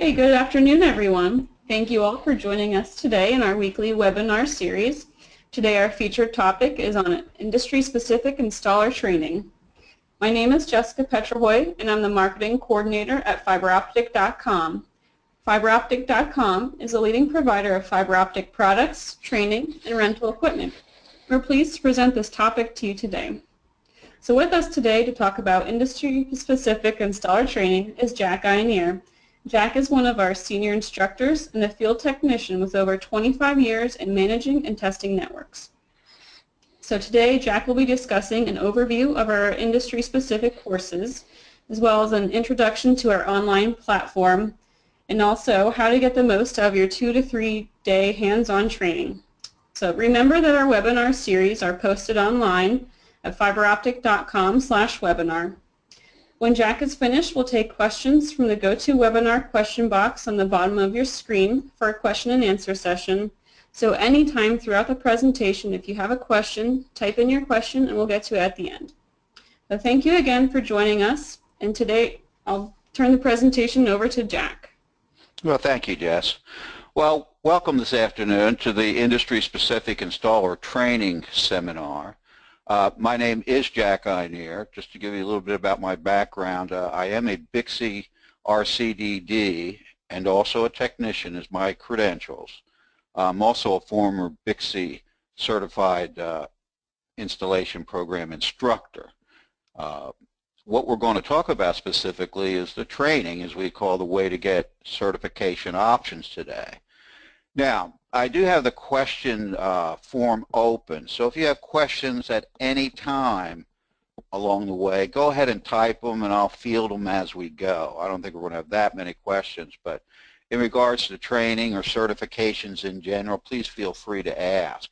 Hey, good afternoon, everyone. Thank you all for joining us today in our weekly webinar series. Today our featured topic is on industry-specific installer training. My name is Jessica Petrohoy, and I'm the marketing coordinator at fiberoptic.com. Fiberoptic.com is a leading provider of fiber optic products, training, and rental equipment. We're pleased to present this topic to you today. So with us today to talk about industry-specific installer training is Jack Ianire. Jack is one of our senior instructors and a field technician with over 25 years in managing and testing networks. So today Jack will be discussing an overview of our industry-specific courses, as well as an introduction to our online platform, and also how to get the most out of your 2 to 3 day hands-on training. So remember that our webinar series are posted online at fiberoptic.com/webinar. When Jack is finished, we'll take questions from the GoToWebinar question box on the bottom of your screen for a question and answer session. So anytime throughout the presentation, if you have a question, type in your question and we'll get to it at the end. So thank you again for joining us, and today I'll turn the presentation over to Jack. Well, thank you, Jess. Well, welcome this afternoon to the Industry-Specific Installer Training Seminar. My name is Jack Ianire. Just to give you a little bit about my background, I am a BICSI RCDD and also a technician as my credentials. I'm also a former BICSI certified installation program instructor. What we're going to talk about specifically is the training, as we call the way to get certification options today. Now, I do have the question form open, so if you have questions at any time along the way, go ahead and type them and I'll field them as we go. I don't think we're going to have that many questions, but in regards to training or certifications in general, please feel free to ask.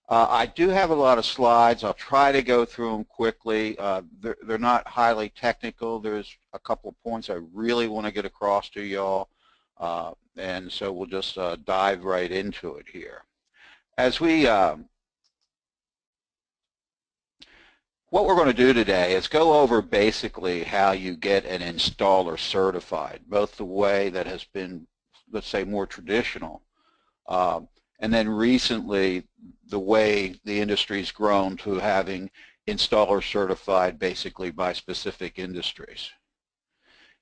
I do have a lot of slides. I'll try to go through them quickly. They're not highly technical. There's a couple of points I really want to get across to y'all. And so we'll just dive right into it here. As we, what we're going to do today is go over basically how you get an installer certified, both the way that has been, let's say, more traditional, and then recently the way the industry's grown to having installers certified basically by specific industries.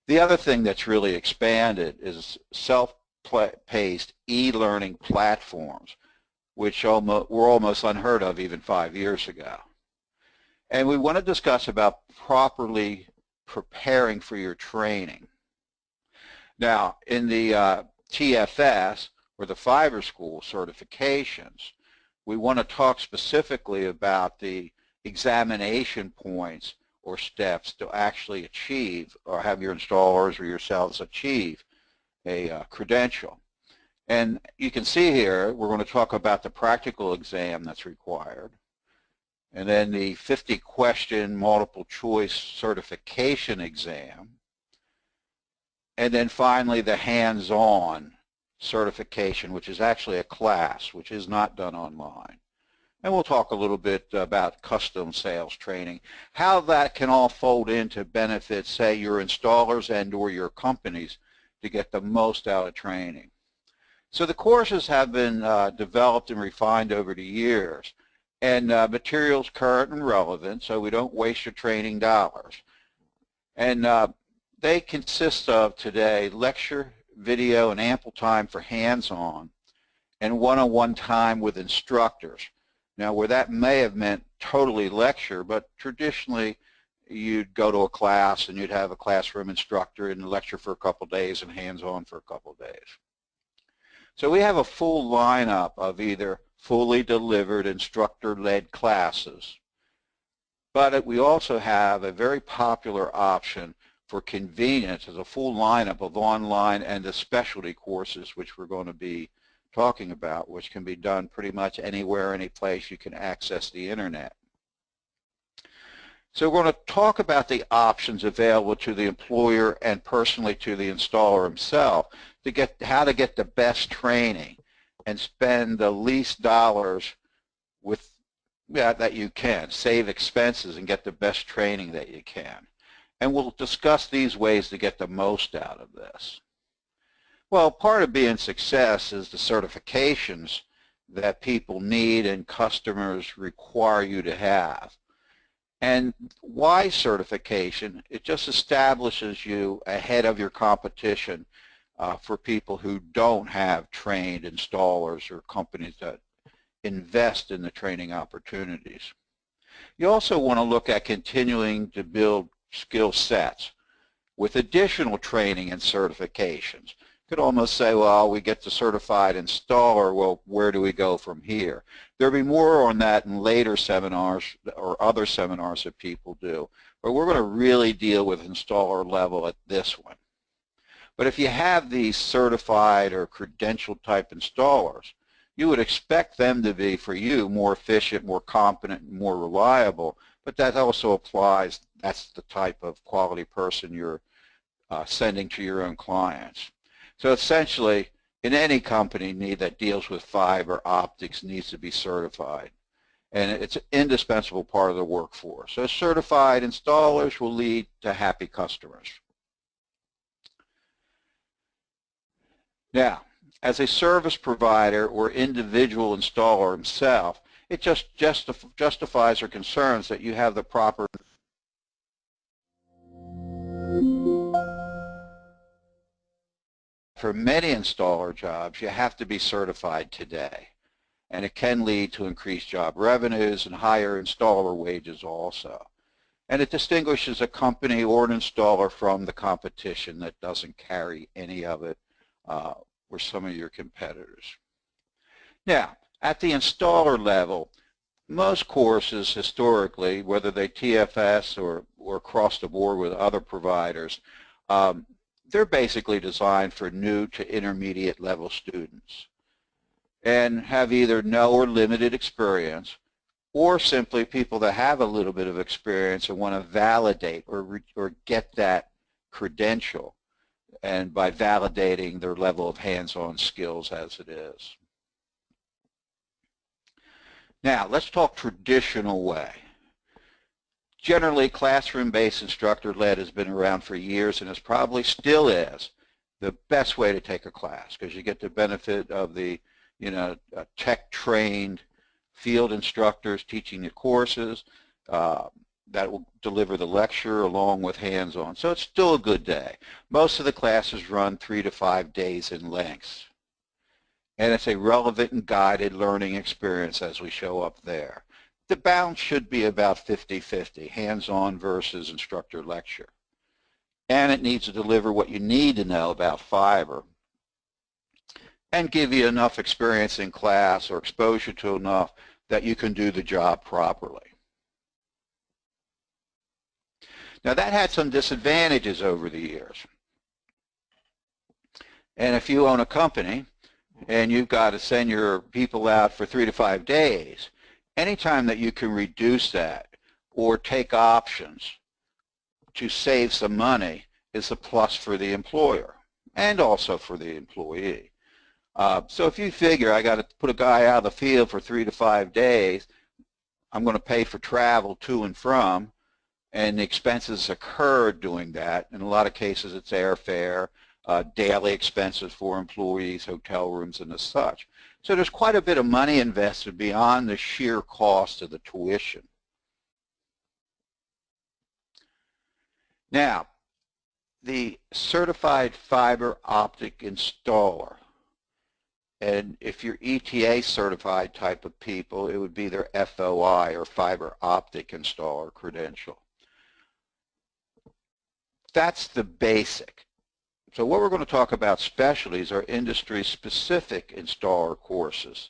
The other thing that's really expanded is self-paced e-learning platforms, which were almost unheard of even 5 years ago. And we want to discuss about properly preparing for your training. Now, in the TFS, or the Fiber School certifications, we want to talk specifically about the examination points or steps to actually achieve or have your installers or yourselves achieve a credential. And you can see here we're going to talk about the practical exam that's required, and then the 50-question multiple choice certification exam, and then finally the hands-on certification, which is actually a class which is not done online. And we'll talk a little bit about custom sales training, how that can all fold into benefits, say, your installers and or your companies to get the most out of training. So the courses have been developed and refined over the years, and materials current and relevant, so we don't waste your training dollars. And they consist of today lecture, video, and ample time for hands-on, and one-on-one time with instructors. Now, where that may have meant totally lecture, but traditionally you'd go to a class and you'd have a classroom instructor and lecture for a couple days and hands-on for a couple days. So we have a full lineup of either fully delivered instructor-led classes, but we also have a very popular option for convenience as a full lineup of online and the specialty courses, which we're going to be talking about, which can be done pretty much anywhere, any place you can access the internet. So we're going to talk about the options available to the employer and personally to the installer himself to get how to get the best training and spend the least dollars with that you can, save expenses and get the best training that you can. And we'll discuss these ways to get the most out of this. Well, part of being success is the certifications that people need and customers require you to have. And why certification? It just establishes you ahead of your competition for people who don't have trained installers or companies that invest in the training opportunities. You also want to look at continuing to build skill sets with additional training and certifications. You could almost say, well, we get the certified installer, well, where do we go from here? There'll be more on that in later seminars or other seminars that people do, but we're going to really deal with installer level at this one. But if you have these certified or credential type installers, you would expect them to be, for you, more efficient, more competent, and more reliable, but that also applies, that's the type of quality person you're sending to your own clients. So essentially, in any company that deals with fiber optics needs to be certified. And it's an indispensable part of the workforce. So certified installers will lead to happy customers. Now, as a service provider or individual installer himself, it just justifies or concerns that you have the proper For many installer jobs, you have to be certified today, and it can lead to increased job revenues and higher installer wages also. And it distinguishes a company or an installer from the competition that doesn't carry any of it or some of your competitors. Now, at the installer level, most courses historically, whether they TFS or across the board with other providers, they're basically designed for new to intermediate level students and have either no or limited experience, or simply people that have a little bit of experience and want to validate or get that credential, and by validating their level of hands-on skills as it is. Now, let's talk traditional way. Generally, classroom-based instructor-led has been around for years and is probably still is the best way to take a class, because you get the benefit of the tech-trained field instructors teaching the courses that will deliver the lecture along with hands-on. So it's still a good day. Most of the classes run 3 to 5 days in length. And it's a relevant and guided learning experience as we show up there. The balance should be about 50-50, hands-on versus instructor lecture. And it needs to deliver what you need to know about fiber and give you enough experience in class or exposure to enough that you can do the job properly. Now, that had some disadvantages over the years. And if you own a company and you've got to send your people out for 3 to 5 days, anytime that you can reduce that or take options to save some money is a plus for the employer and also for the employee. So if you figure I got to put a guy out of the field for 3 to 5 days, I'm going to pay for travel to and from, and the expenses occur doing that. In a lot of cases, it's airfare, daily expenses for employees, hotel rooms, and as such. So there's quite a bit of money invested beyond the sheer cost of the tuition. Now, the certified fiber optic installer, and if you're ETA certified type of people, it would be their FOI or fiber optic installer credential. That's the basic. So what we're going to talk about specialties are industry-specific installer courses.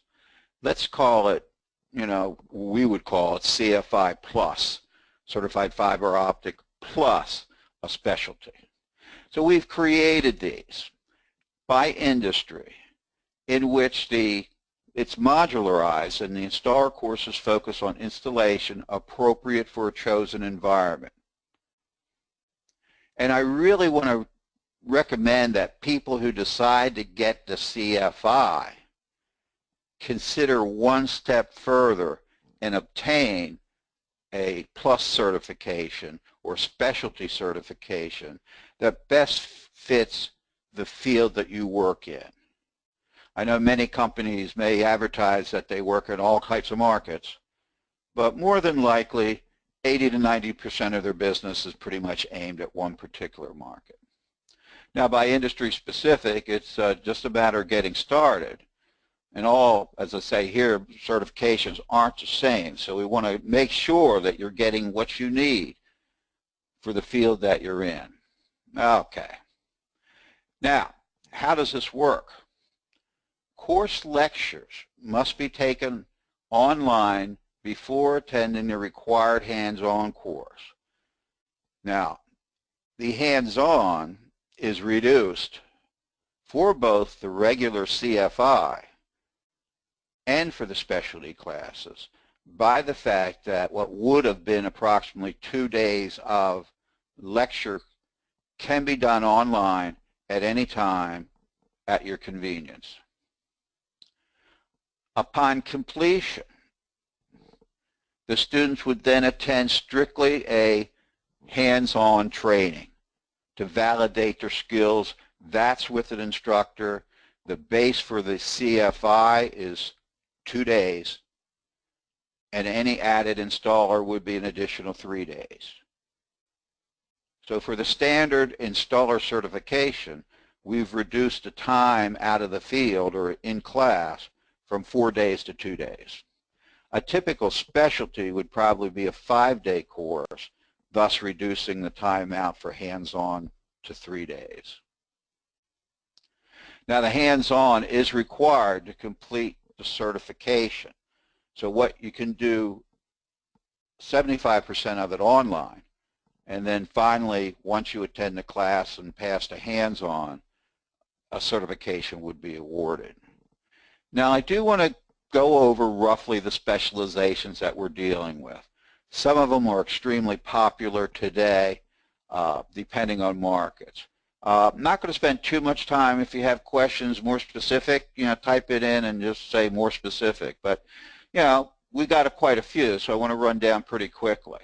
Let's call it, we would call it CFI plus, Certified Fiber Optic plus a specialty. So we've created these by industry in which it's modularized and the installer courses focus on installation appropriate for a chosen environment. And I really want to recommend that people who decide to get the CFI consider one step further and obtain a plus certification or specialty certification that best fits the field that you work in. I know many companies may advertise that they work in all types of markets, but more than likely 80 to 90% of their business is pretty much aimed at one particular market. Now, by industry specific, it's just a matter of getting started. And all, as I say here, certifications aren't the same. So we want to make sure that you're getting what you need for the field that you're in. Okay. Now, how does this work? Course lectures must be taken online before attending the required hands-on course. Now, the hands-on is reduced for both the regular CFI and for the specialty classes by the fact that what would have been approximately 2 days of lecture can be done online at any time at your convenience. Upon completion, the students would then attend strictly a hands-on training to validate their skills. That's with an instructor. The base for the CFI is 2 days, and any added installer would be an additional 3 days. So for the standard installer certification, we've reduced the time out of the field or in class from 4 days to 2 days. A typical specialty would probably be a 5-day course, thus reducing the time out for hands-on to 3 days. Now, the hands-on is required to complete the certification. So what you can do 75% of it online, and then finally, once you attend the class and pass the hands-on, a certification would be awarded. Now, I do want to go over roughly the specializations that we're dealing with. Some of them are extremely popular today, depending on markets. I'm not going to spend too much time. If you have questions more specific, type it in and just say more specific. But, we got quite a few, so I want to run down pretty quickly.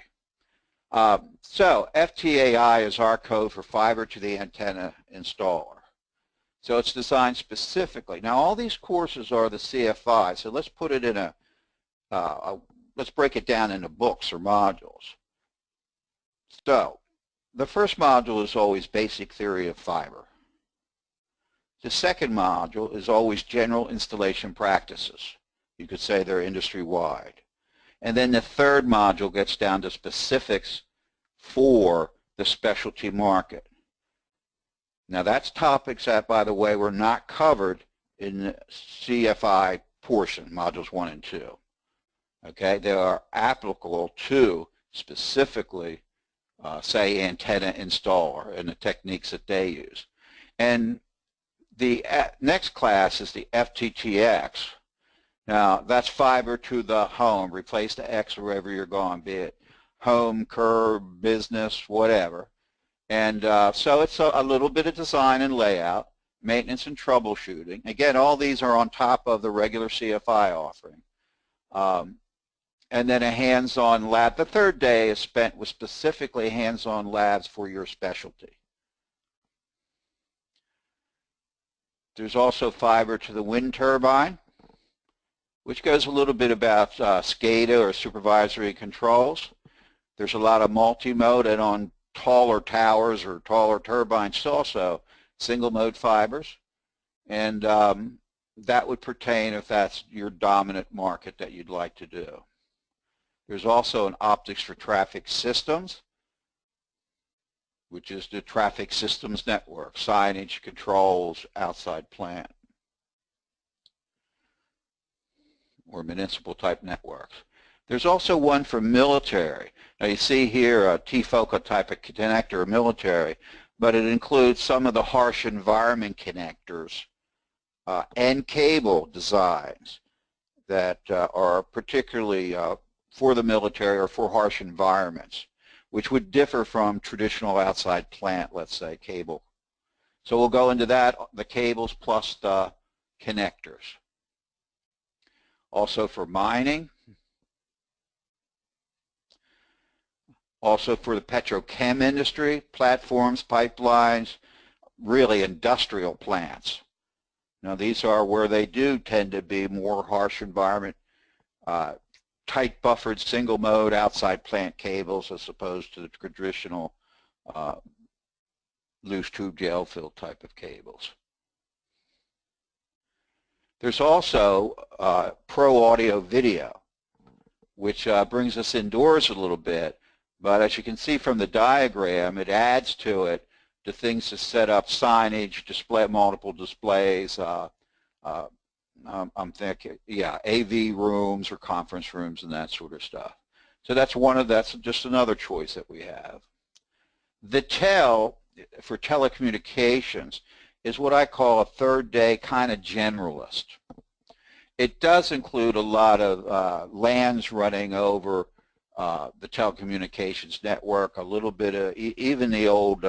So FTAI is our code for fiber to the antenna installer. So it's designed specifically. Now, all these courses are the CFI, so let's put it in let's break it down into books or modules. So the first module is always basic theory of fiber. The second module is always general installation practices. You could say they're industry-wide. And then the third module gets down to specifics for the specialty market. Now, that's topics that, by the way, were not covered in the CFI portion, modules 1 and 2. Okay, they are applicable to specifically, say, antenna installer and the techniques that they use. And the next class is the FTTX. Now, that's fiber to the home. Replace the X wherever you're going, be it home, curb, business, whatever. And so it's a little bit of design and layout, maintenance and troubleshooting. Again, all these are on top of the regular CFI offering. And then a hands-on lab. The third day is spent with specifically hands-on labs for your specialty. There's also fiber to the wind turbine, which goes a little bit about SCADA or supervisory controls. There's a lot of multi-mode, and on taller towers or taller turbines also single mode fibers, and that would pertain if that's your dominant market that you'd like to do. There's also an optics for traffic systems, which is the traffic systems network, signage, controls, outside plant, or municipal type networks. There's also one for military. Now you see here a T-FOCA type of connector, military, but it includes some of the harsh environment connectors and cable designs that are particularly for the military or for harsh environments, which would differ from traditional outside plant, let's say, cable. So we'll go into that, the cables plus the connectors. Also for mining. Also for the petrochem industry, platforms, pipelines, really industrial plants. Now these are where they do tend to be more harsh environment, tight buffered single mode outside plant cables as opposed to the traditional loose tube gel filled type of cables. There's also pro audio video, which brings us indoors a little bit, but as you can see from the diagram, it adds to it the things to set up signage, display multiple displays. I'm thinking, yeah, AV rooms or conference rooms and that sort of stuff. So that's just another choice that we have. The TEL for telecommunications is what I call a third day kind of generalist. It does include a lot of LANs running over the telecommunications network, a little bit of even the old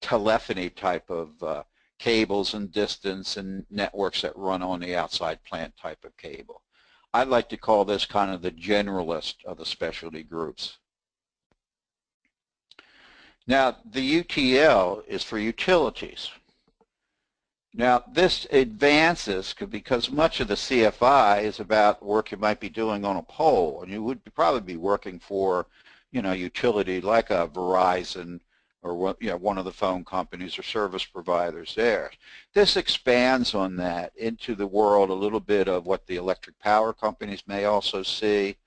telephony type of cables and distance and networks that run on the outside plant type of cable. I'd like to call this kind of the generalist of the specialty groups. Now the UTL is for utilities. Now this advances because much of the CFI is about work you might be doing on a pole, and you would probably be working for, you know, utility like a Verizon or, you know, one of the phone companies or service providers there. This expands on that into the world a little bit of what the electric power companies may also see,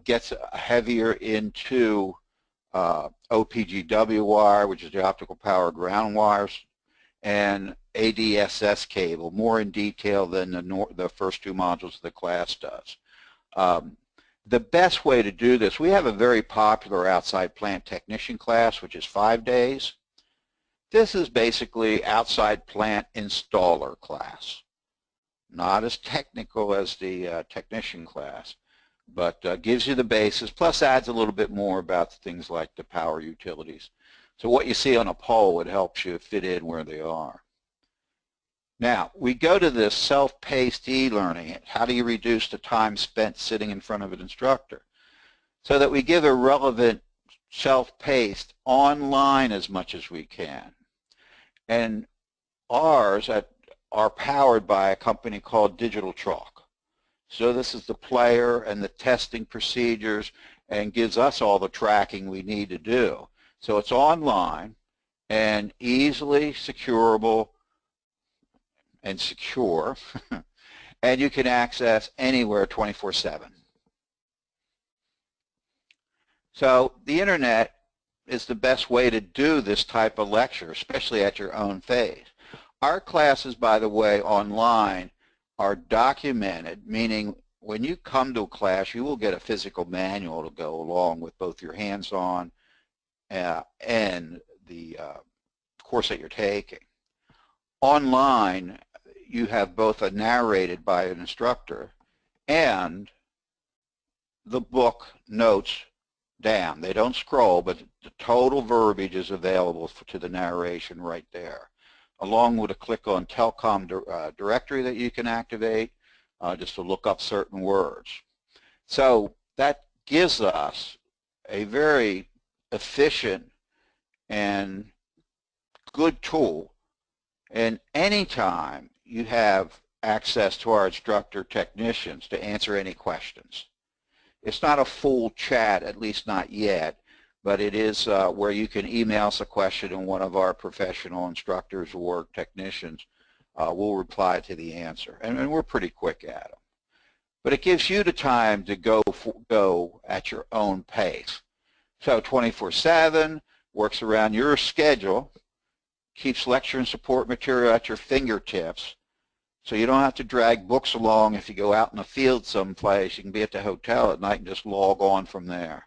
gets heavier into OPGW wire, which is the optical power ground wires, and ADSS cable, more in detail than the first two modules of the class does. The best way to do this, we have a very popular outside plant technician class, which is 5 days. This is basically outside plant installer class. Not as technical as the technician class, but gives you the basis, plus adds a little bit more about things like the power utilities. So what you see on a pole, it helps you fit in where they are. Now, we go to this self-paced e-learning. How do you reduce the time spent sitting in front of an instructor? So that we give a relevant self-paced online as much as we can. And ours are powered by a company called Digital Chalk. So this is the player and the testing procedures and gives us all the tracking we need to do. So it's online and easily secureable and secure, and you can access anywhere 24/7. So the internet is the best way to do this type of lecture, especially at your own pace. Our classes, by the way, online are documented, meaning when you come to a class, you will get a physical manual to go along with both your hands-on and the course that you're taking. Online, you have both a narrated by an instructor and the book notes down. They don't scroll, but the total verbiage is available to the narration right there, along with a click on telecom directory that you can activate just to look up certain words. So that gives us a very efficient and good tool, and anytime you have access to our instructor technicians to answer any questions. It's not a full chat, at least not yet, but it is where you can email us a question and one of our professional instructors or technicians will reply to the answer, and we're pretty quick at them. But it gives you the time to go at your own pace. So 24/7, works around your schedule, keeps lecture and support material at your fingertips, so you don't have to drag books along if you go out in the field someplace. You can be at the hotel at night and just log on from there.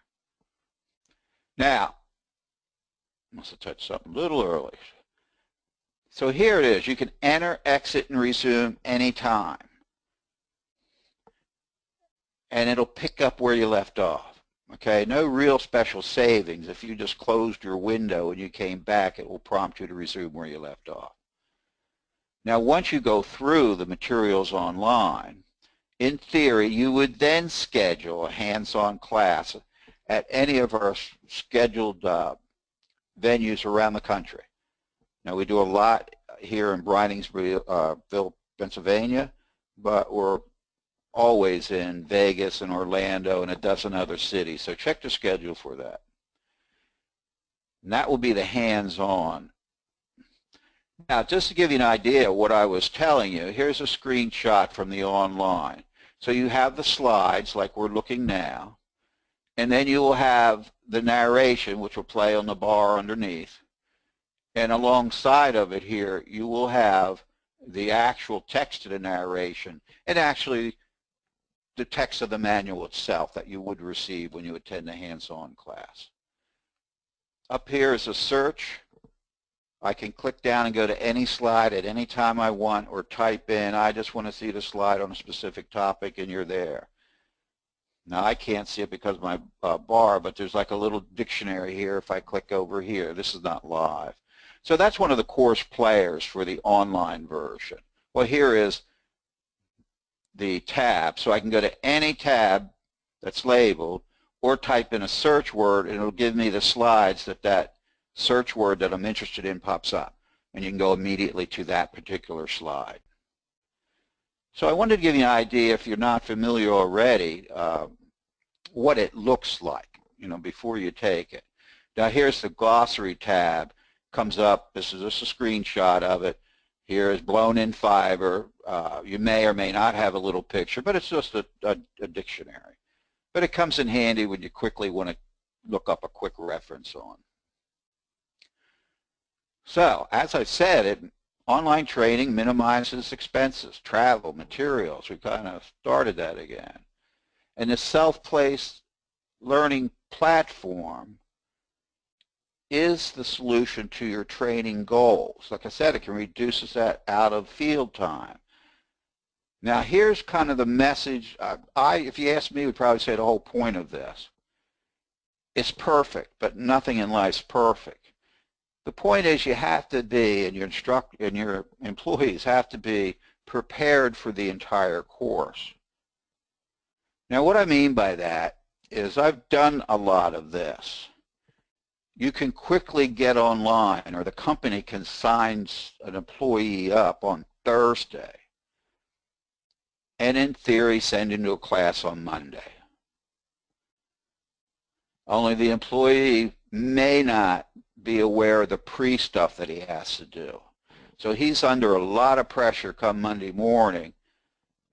Now, I must have touched something a little early. So here it is. You can enter, exit, and resume anytime. And it'll pick up where you left off. Okay, no real special savings. If you just closed your window and you came back, it will prompt you to resume where you left off. Now, once you go through the materials online, in theory, you would then schedule a hands-on class at any of our scheduled venues around the country. Now, we do a lot here in Breiningsville, Pennsylvania, but we're always in Vegas and Orlando and a dozen other cities. So check the schedule for that. And that will be the hands-on. Now, just to give you an idea of what I was telling you, here's a screenshot from the online. So you have the slides like we're looking now, and then you will have the narration, which will play on the bar underneath. And alongside of it here, you will have the actual text of the narration and actually the text of the manual itself that you would receive when you attend the hands-on class. Up here is a search. I can click down and go to any slide at any time I want, or type in, I just want to see the slide on a specific topic, and you're there. Now, I can't see it because of my bar, but there's like a little dictionary here if I click over here. This is not live. So that's one of the course players for the online version. Well, here is the tab. So I can go to any tab that's labeled or type in a search word, and it'll give me the slides that search word that I'm interested in pops up. And you can go immediately to that particular slide. So I wanted to give you an idea, if you're not familiar already, what it looks like, before you take it. Now, here's the glossary tab. Comes up. This is just a screenshot of it. Here is blown in fiber. You may or may not have a little picture, but it's just a dictionary. But it comes in handy when you quickly want to look up a quick reference on. So, as I said, online training minimizes expenses, travel, materials. We kind of started that again. And the self-paced learning platform is the solution to your training goals. Like I said, it can reduce that out of field time. Now, here's kind of the message. If you ask me, would probably say the whole point of this. It's perfect, but nothing in life's perfect. The point is you have to be, and your employees have to be prepared for the entire course. Now, what I mean by that is I've done a lot of this. You can quickly get online, or the company can sign an employee up on Thursday and in theory send into a class on Monday. Only the employee may not be aware of the pre-stuff that he has to do. So he's under a lot of pressure come Monday morning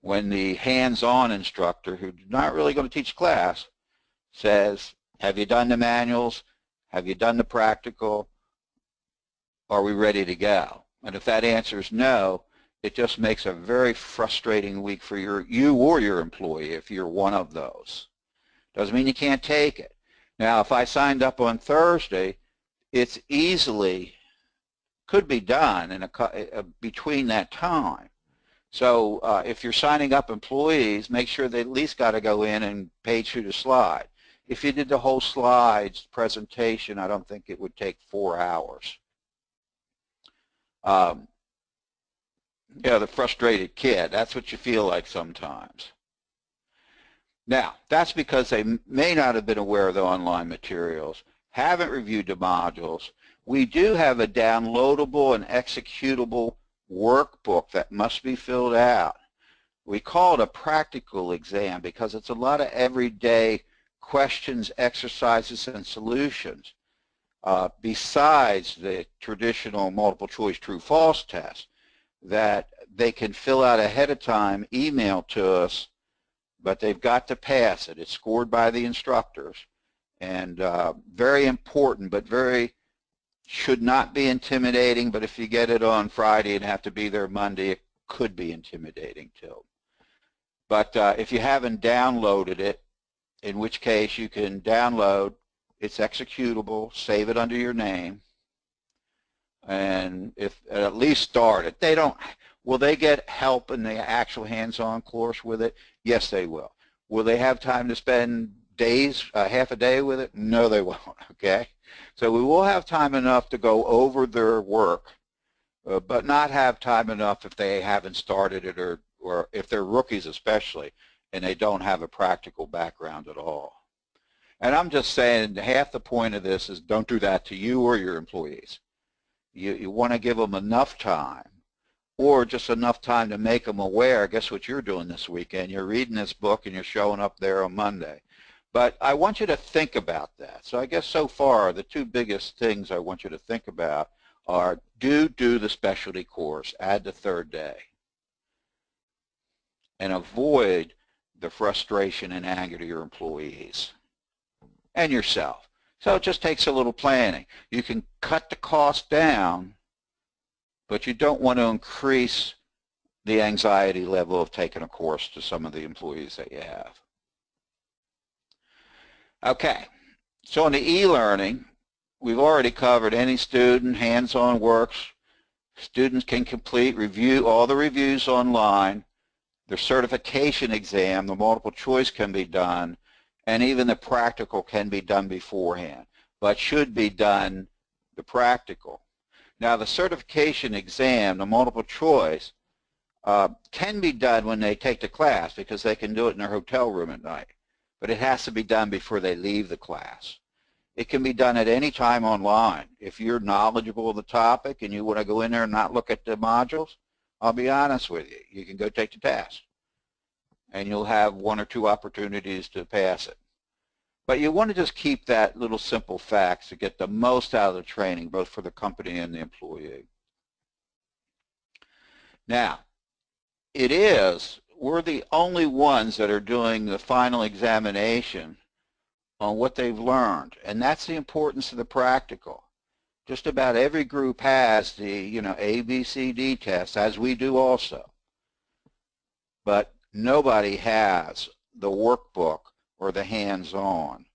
when the hands-on instructor, who's not really going to teach class, says, have you done the manuals? Have you done the practical? Are we ready to go? And if that answer is no, it just makes a very frustrating week for you or your employee if you're one of those. Doesn't mean you can't take it. Now, if I signed up on Thursday, it's easily could be done in between that time. So if you're signing up employees, make sure they at least got to go in and page through the slide. If you did the whole slides presentation, I don't think it would take 4 hours. The frustrated kid, that's what you feel like sometimes. Now, that's because they may not have been aware of the online materials, haven't reviewed the modules. We do have a downloadable and executable workbook that must be filled out. We call it a practical exam because it's a lot of everyday questions, exercises, and solutions, besides the traditional multiple choice true-false test that they can fill out ahead of time, email to us, but they've got to pass it. It's scored by the instructors, and very important, but should not be intimidating, but if you get it on Friday and have to be there Monday, it could be intimidating too. But if you haven't downloaded it, in which case you can download, it's executable, save it under your name, and if at least start it. Will they get help in the actual hands-on course with it? Yes, they will. Will they have time to spend days, half a day with it? No, they won't, okay? So we will have time enough to go over their work, but not have time enough if they haven't started it, or if they're rookies especially, and they don't have a practical background at all. And I'm just saying half the point of this is don't do that to you or your employees. You want to give them enough time, or just enough time to make them aware. Guess what you're doing this weekend? You're reading this book and you're showing up there on Monday. But I want you to think about that. So I guess so far the two biggest things I want you to think about are do the specialty course, add the third day, and avoid the frustration and anger to your employees and yourself. So it just takes a little planning. You can cut the cost down, but you don't want to increase the anxiety level of taking a course to some of the employees that you have. Okay, so in the e-learning, we've already covered any student, hands-on works. Students can complete, review all the reviews online. Their certification exam, the multiple choice can be done, and even the practical can be done beforehand, but should be done the practical. Now the certification exam, the multiple choice, can be done when they take the class because they can do it in their hotel room at night, but it has to be done before they leave the class. It can be done at any time online. If you're knowledgeable of the topic and you want to go in there and not look at the modules, I'll be honest with you, you can go take the test and you'll have 1 or 2 opportunities to pass it. But you want to just keep that little simple facts to get the most out of the training, both for the company and the employee. Now, we're the only ones that are doing the final examination on what they've learned, and that's the importance of the practical. Just about every group has the, A, B, C, D test, as we do also. But nobody has the workbook or the hands-on.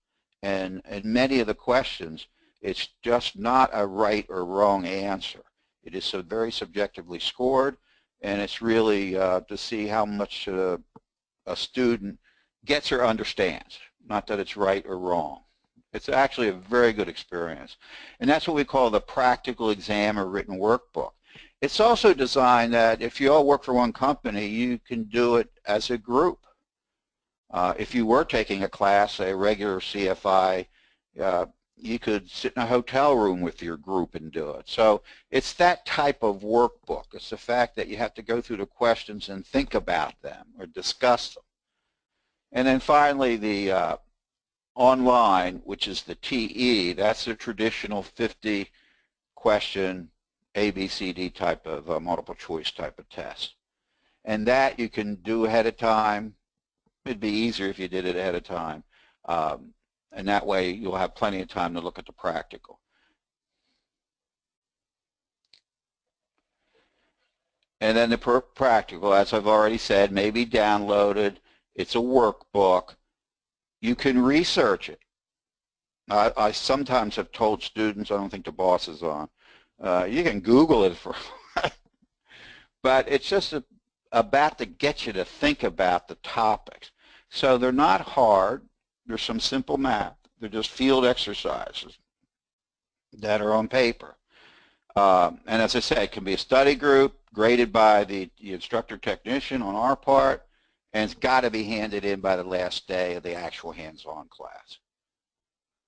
And in many of the questions, it's just not a right or wrong answer. It is so very subjectively scored, and it's really to see how much a student gets or understands, not that it's right or wrong. It's actually a very good experience. And that's what we call the practical exam or written workbook. It's also designed that if you all work for one company, you can do it as a group. If you were taking a class, say a regular CFI, you could sit in a hotel room with your group and do it. So it's that type of workbook. It's the fact that you have to go through the questions and think about them or discuss them. And then finally, the online, which is the TE, that's a traditional 50-question ABCD type of multiple choice type of test. And that you can do ahead of time. It'd be easier if you did it ahead of time. And that way you'll have plenty of time to look at the practical. And then the practical, as I've already said, may be downloaded. It's a workbook. You can research it. I sometimes have told students, I don't think the boss is on, you can Google it for but it's just about to get you to think about the topics. So they're not hard. There's some simple math. They're just field exercises that are on paper. And as I said, it can be a study group graded by the instructor technician on our part, and it's got to be handed in by the last day of the actual hands-on class.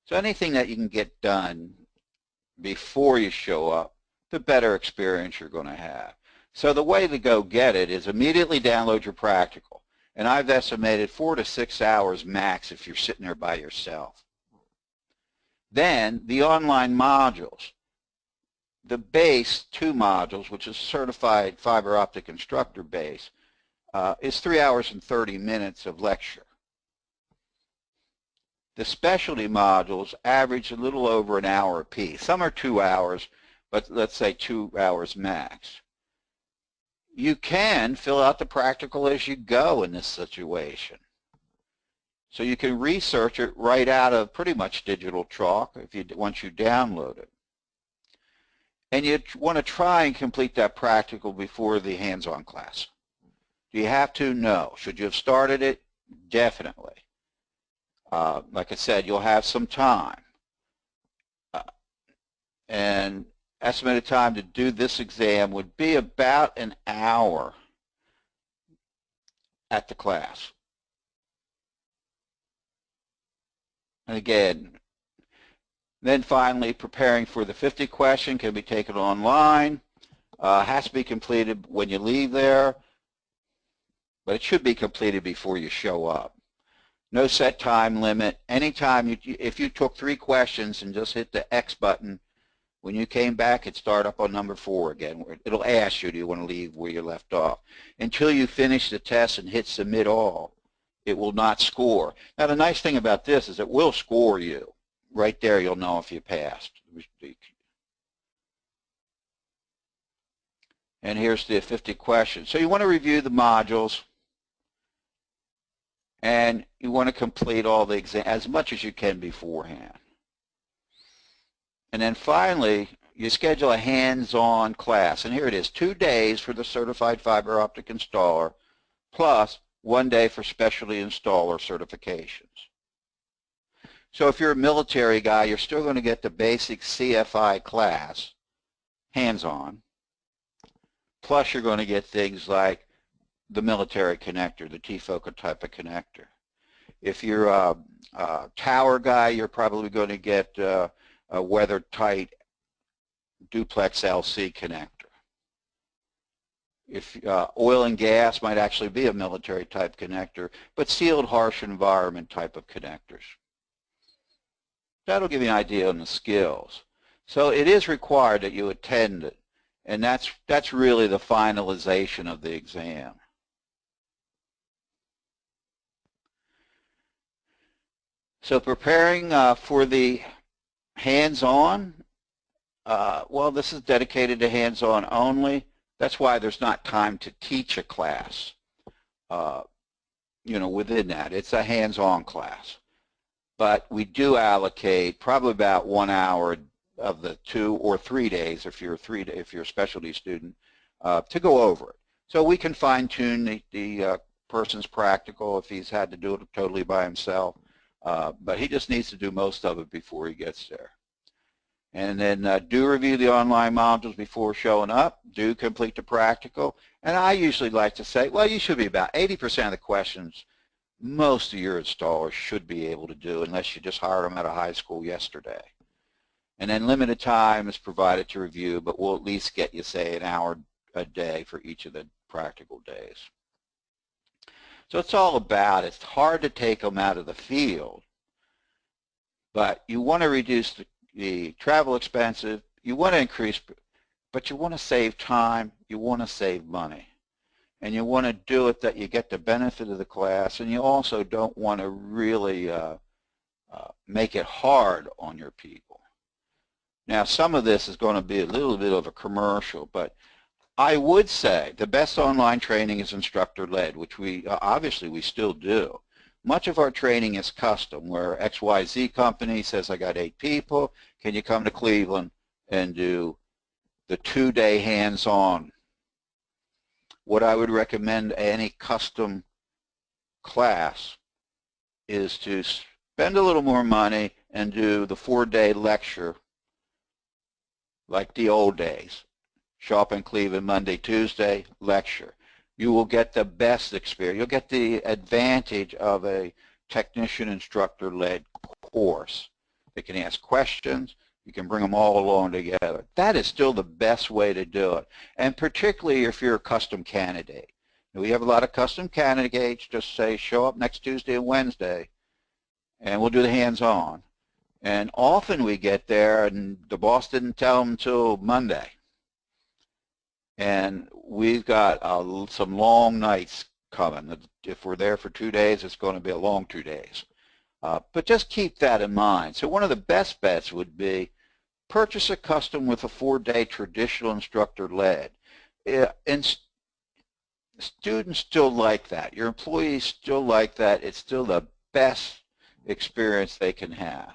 So anything that you can get done before you show up, the better experience you're going to have. So the way to go get it is immediately download your practical. And I've estimated 4 to 6 hours max if you're sitting there by yourself. Then the online modules. The base 2 modules, which is certified fiber optic instructor base, is 3 hours and 30 minutes of lecture. The specialty modules average a little over an hour apiece. Some are 2 hours, but let's say 2 hours max. You can fill out the practical as you go in this situation. So you can research it right out of pretty much digital chalk once you download it. And you want to try and complete that practical before the hands-on class. Do you have to? No. Should you have started it? Definitely. Like I said, you'll have some time. And estimated time to do this exam would be about an hour at the class. And again, Then finally, preparing for the 50 question can be taken online. Has to be completed when you leave there, but it should be completed before you show up. No set time limit. Anytime if you took 3 questions and just hit the X button, when you came back, it'd start up on number 4 again. It'll ask you, do you want to leave where you left off? Until you finish the test and hit submit all, it will not score. Now, the nice thing about this is it will score you. Right there, you'll know if you passed. And here's the 50 questions. So you want to review the modules, and you want to complete all the exam as much as you can beforehand. And then finally, you schedule a hands-on class. And here it is, 2 days for the certified fiber optic installer, plus 1 day for specialty installer certifications. So if you're a military guy, you're still going to get the basic CFI class, hands-on, plus you're going to get things like the military connector, the T-FOCA type of connector. If you're a tower guy, you're probably going to get a weather-tight duplex LC connector. If oil and gas might actually be a military type connector, but sealed harsh environment type of connectors. That'll give you an idea on the skills. So it is required that you attend it, and that's really the finalization of the exam. So preparing for the hands-on, well, this is dedicated to hands-on only. That's why there's not time to teach a class, within that. It's a hands-on class. But we do allocate probably about 1 hour of the 2 or 3 days, if you're a specialty student, to go over it. So we can fine-tune the person's practical if he's had to do it totally by himself. But he just needs to do most of it before he gets there. And then do review the online modules before showing up. Do complete the practical. And I usually like to say, well, you should be about 80% of the questions most of your installers should be able to do, unless you just hired them out of high school yesterday. And then limited time is provided to review, but we'll at least get you, say, an hour a day for each of the practical days. So it's all about, it's hard to take them out of the field, but you want to reduce the travel expenses, you want to increase, but you want to save time, you want to save money. And you want to do it that you get the benefit of the class, and you also don't want to really make it hard on your people. Now, some of this is going to be a little bit of a commercial, but I would say the best online training is InstructorLed, which we obviously we still do. Much of our training is custom, where XYZ company says, I got 8 people, can you come to Cleveland and do the 2-day hands-on? What I would recommend any custom class is to spend a little more money and do the 4-day lecture like the old days. Show up in Cleveland Monday, Tuesday, lecture. You will get the best experience. You'll get the advantage of a technician instructor-led course. They can ask questions. You can bring them all along together. That is still the best way to do it, and particularly if you're a custom candidate. We have a lot of custom candidates. Just say, show up next Tuesday and Wednesday, and we'll do the hands-on. And often we get there, and the boss didn't tell them until Monday. And we've got some long nights coming. If we're there for 2 days, it's going to be a long 2 days. But just keep that in mind. So one of the best bets would be purchase a custom with a 4-day traditional instructor-led. And students still like that. Your employees still like that. It's still the best experience they can have.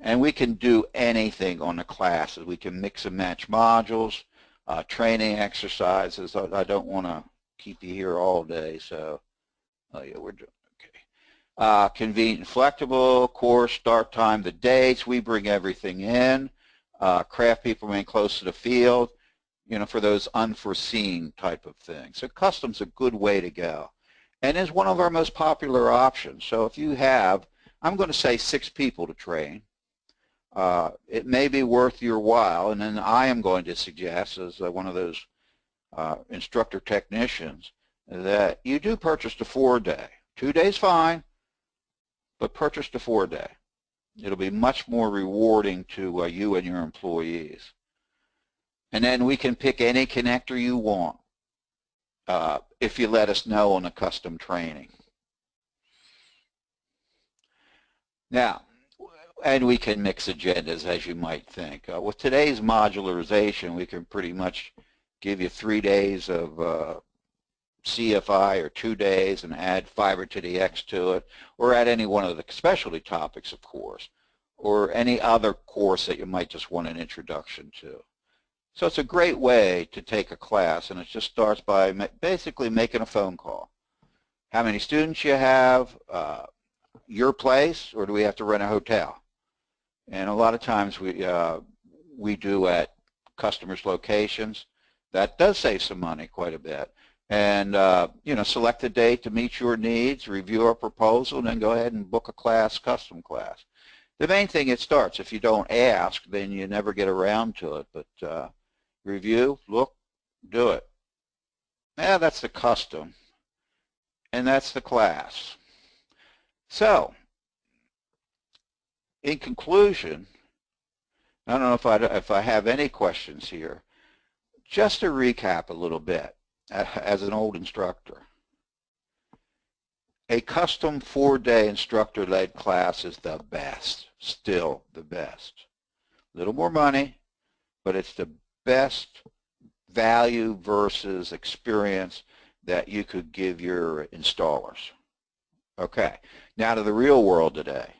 And we can do anything on the classes. We can mix and match modules, training exercises. I don't want to keep you here all day, so yeah, we're doing okay. Convenient and flexible, course, start time, the dates. We bring everything in. Craft people remain close to the field, for those unforeseen type of things. So custom's a good way to go, and is one of our most popular options. So if you have, I'm going to say 6 people to train, it may be worth your while, and then I am going to suggest, as one of those instructor technicians, that you do purchase the 4-day. 2 days fine, but purchase the 4-day. It'll be much more rewarding to you and your employees. And then we can pick any connector you want if you let us know on the custom training. Now, and we can mix agendas, as you might think. With today's modularization, we can pretty much give you 3 days of CFI or 2 days and add fiber to the X to it, or add any one of the specialty topics, of course, or any other course that you might just want an introduction to. So it's a great way to take a class, and it just starts by basically making a phone call. How many students you have, your place, or do we have to rent a hotel? And a lot of times we do at customers' locations. That does save some money quite a bit. And you know, select a date to meet your needs, review our proposal, and then go ahead and book a class, custom class. The main thing, it starts. If you don't ask, then you never get around to it. But review, look, do it. Yeah, that's the custom, and that's the class. So, in conclusion, I don't know if I have any questions here. Just to recap a little bit, as an old instructor, a custom 4-day instructor-led class is the best, still the best. A little more money, but it's the best value versus experience that you could give your installers. Okay, now to the real world today.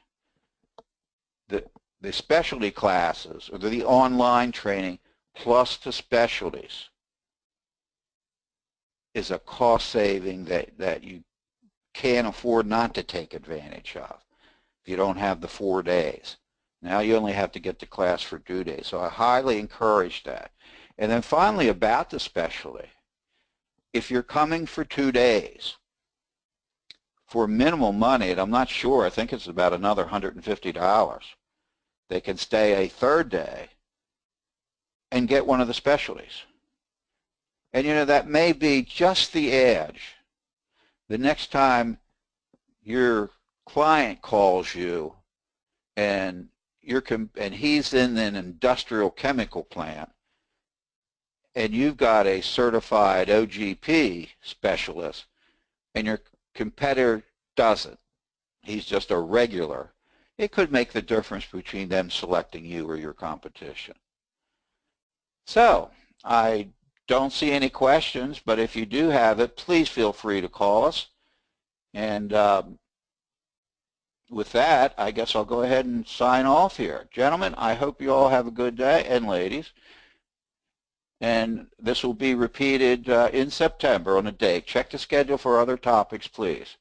The specialty classes, or the online training plus the specialties, is a cost saving that you can't afford not to take advantage of if you don't have the 4 days. Now you only have to get to class for 2 days. So I highly encourage that. And then finally, about the specialty, if you're coming for 2 days, for minimal money, and I'm not sure, I think it's about another $150, they can stay a 3rd day and get one of the specialties. And you know, that may be just the edge. The next time your client calls you and he's in an industrial chemical plant, and you've got a certified OGP specialist, and your competitor doesn't, he's just a regular, it could make the difference between them selecting you or your competition. So, I don't see any questions, but if you do have it, please feel free to call us. And with that, I guess I'll go ahead and sign off here. Gentlemen, I hope you all have a good day, and ladies. And this will be repeated in September on a date. Check the schedule for other topics, please.